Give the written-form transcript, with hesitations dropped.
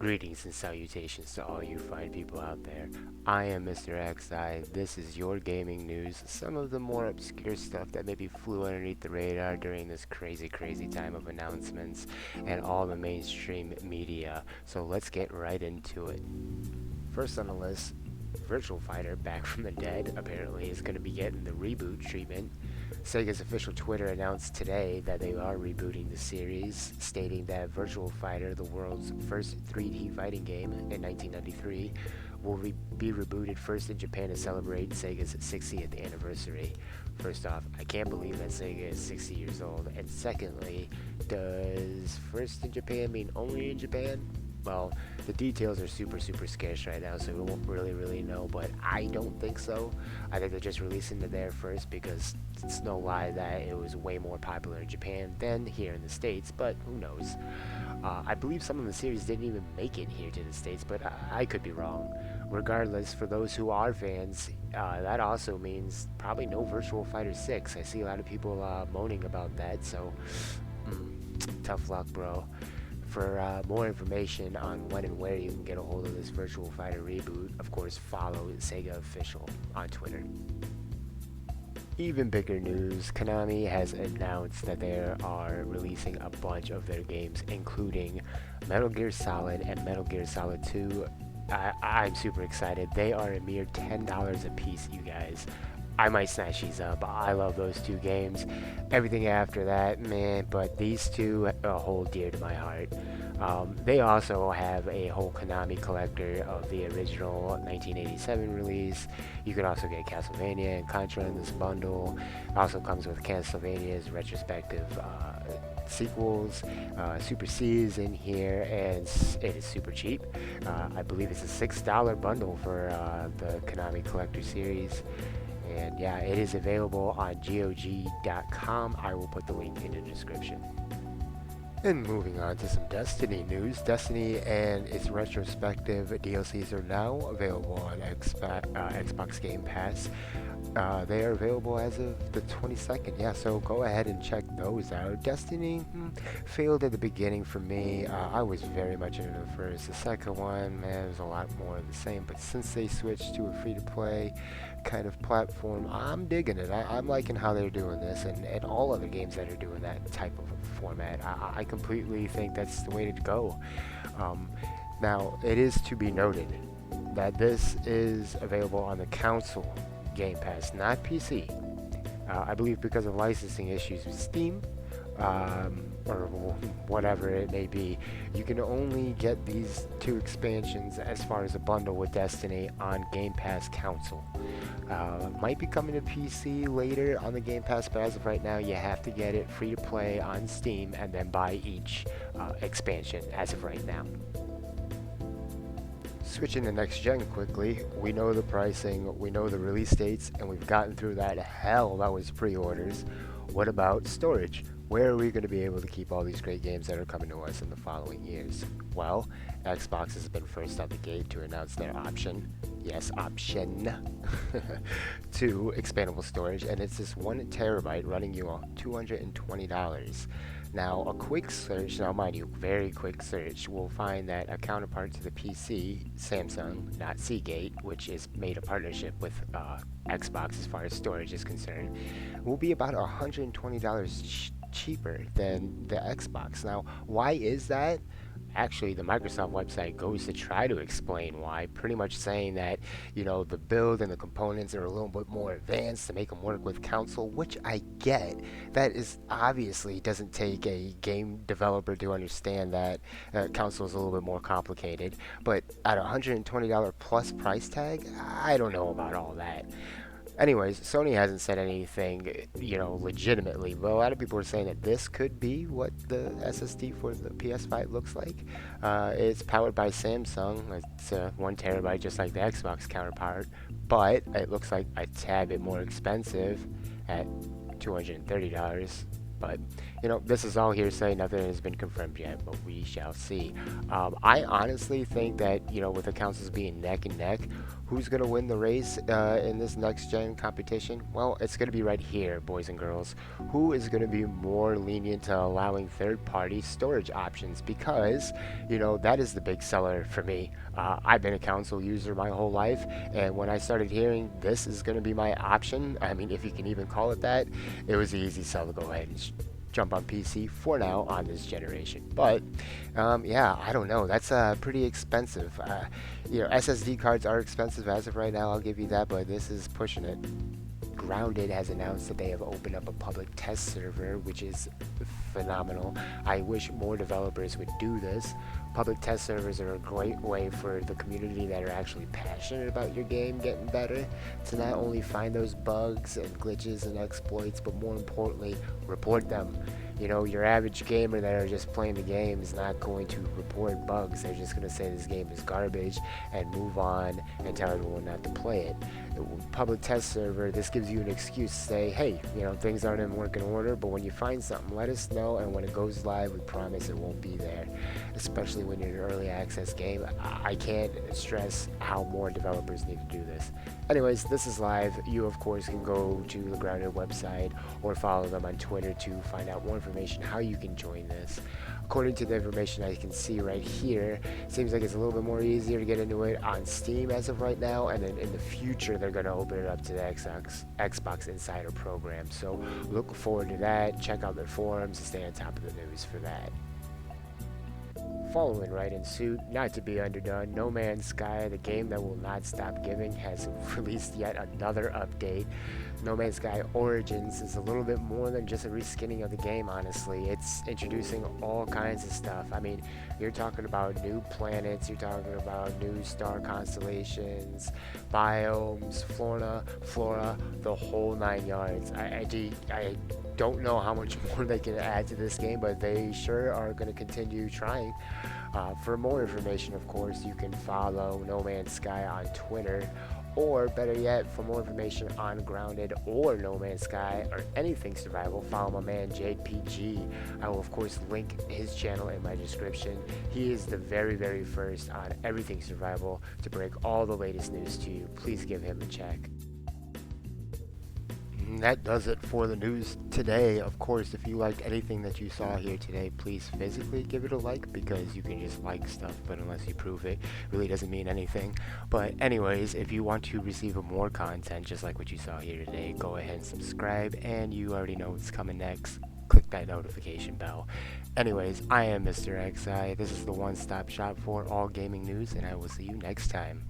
Greetings and salutations to all you fine people out there. I am Mr. XI. This is your gaming news. Some of the more obscure stuff that maybe flew underneath the radar during this crazy time of announcements and all the mainstream media. So let's get right into it. First on the list, Virtua Fighter Back from the Dead apparently is going to be getting the reboot treatment. Sega's official Twitter announced today that they are rebooting the series, stating that Virtua Fighter, the world's first 3D fighting game in 1993, will be rebooted first in Japan to celebrate Sega's 60th anniversary. First off, I can't believe that Sega is 60 years old, and secondly, does first in Japan mean only in Japan? Well, the details are super scarce right now, so we won't really know, but I don't think so. I think they're just releasing it there first because it's no lie that it was way more popular in Japan than here in the States, but who knows. I believe some of the series didn't even make it here to the States, but I could be wrong. Regardless, for those who are fans, that also means probably no Virtual Fighter 6. I see a lot of people moaning about that, so tough luck, bro. For more information on when and where you can get a hold of this Virtua Fighter reboot, of course, follow Sega Official on Twitter. Even bigger news, Konami has announced that they are releasing a bunch of their games, including Metal Gear Solid and Metal Gear Solid 2. I'm super excited. They are a mere $10 a piece, you guys. I might snatch these up. I love those two games. Everything after that, man, but these two hold dear to my heart. They also have a whole Konami collector of the original 1987 release. You could also get Castlevania and Contra in this bundle. It also comes with Castlevania's retrospective sequels. Super C is in here, and it is super cheap. I believe it's a $6 bundle for the Konami Collector Series. And yeah, it is available on GOG.com. I will put the link in the description. And moving on to some Destiny news. Destiny and its retrospective DLCs are now available on Xbox Game Pass. They are available as of the 22nd. Yeah, so go ahead and check those out. Destiny failed at the beginning for me. I was very much into the first. The second one, man, it was a lot more of the same. But since they switched to a free-to-play kind of platform, I'm digging it. I'm liking how they're doing this, and all other games that are doing that type of format. I completely think that's the way to go. Now, it is to be noted that this is available on the console Game Pass, not PC. I believe because of licensing issues with Steam, or whatever it may be, you can only get these two expansions as far as a bundle with Destiny on Game Pass console. Might be coming to PC later on the Game Pass, but as of right now, you have to get it free to play on Steam and then buy each expansion as of right now. Switching to next gen quickly, we know the pricing, we know the release dates, and we've gotten through that hell that was pre-orders. What about storage? Where are we going to be able to keep all these great games that are coming to us in the following years? Well, Xbox has been first out the gate to announce their option, yes, option, to expandable storage, and it's this 1 terabyte running you on $220. Now, a quick search, now mind you, very quick search, will find that a counterpart to the PC, Samsung, not Seagate, which is made a partnership with Xbox as far as storage is concerned, will be about $120 cheaper than the Xbox. Now, why is that? Actually, the Microsoft website goes to try to explain why, pretty much saying that, you know, the build and the components are a little bit more advanced to make them work with console, which I get. That is obviously doesn't take a game developer to understand that console is a little bit more complicated, but at a $120 plus price tag, I don't know about all that. Anyways, Sony hasn't said anything, you know, legitimately, but a lot of people are saying that this could be what the SSD for the PS5 looks like. It's powered by Samsung. It's 1 terabyte, just like the Xbox counterpart, but it looks like a tad bit more expensive at $230. But, you know, this is all hearsay. Nothing has been confirmed yet, but we shall see. I honestly think that, you know, with the consoles being neck and neck, Who's going to win the race in this next gen competition? Well, it's going to be right here, boys and girls. Who is going to be more lenient to allowing third-party storage options? Because, that is the big seller for me. I've been a console user my whole life, and when I started hearing this is going to be my option, I mean, if you can even call it that, it was an easy sell to go ahead and jump on PC for now on this generation. But yeah, I don't know. That's pretty expensive. SSD cards are expensive as of right now. I'll give you that, but this is pushing it. Grounded has announced that they have opened up a public test server, which is phenomenal. I wish more developers would do this. Public test servers are a great way for the community that are actually passionate about your game getting better to not only find those bugs and glitches and exploits, but more importantly, report them. Your average gamer that are just playing the game is not going to report bugs. They're just going to say this game is garbage and move on and tell everyone not to play it. Public test server, this gives you an excuse to say, hey, things aren't in working order, but when you find something, let us know, and when it goes live, we promise it won't be there. Especially when you're an early access game, I can't stress how more developers need to do this. Anyways, this is live. You, of course, can go to the Grounded website or follow them on Twitter to find out more information how you can join this. According to the information I can see right here, seems like it's a little bit more easier to get into it on Steam as of right now, and then in the future they're going to open it up to the Xbox Insider program. So look forward to that. Check out their forums to stay on top of the news for that. Following right in suit, not to be underdone, No Man's Sky, the game that will not stop giving, has released yet another update. No Man's Sky Origins is a little bit more than just a reskinning of the game, honestly. It's introducing all kinds of stuff. I mean, you're talking about new planets, you're talking about new star constellations, biomes, flora, the whole 9 yards. I don't know how much more they can add to this game, but they sure are going to continue trying. For more information, of course, you can follow No Man's Sky on Twitter, or better yet, for more information on Grounded or No Man's Sky or anything survival, follow my man JadePG. I will, of course, link his channel in my description. He is the very, very first on everything survival to break all the latest news to you. Please give him a check. That does it for the news today. Of course, if you liked anything that you saw here today, please physically give it a like, because you can just like stuff, but unless you prove it, really doesn't mean anything. But anyways, if you want to receive more content just like what you saw here today, go ahead and subscribe, and you already know what's coming next. Click that notification bell. Anyways, I am Mr. XI. This is the one-stop shop for all gaming news, and I will see you next time.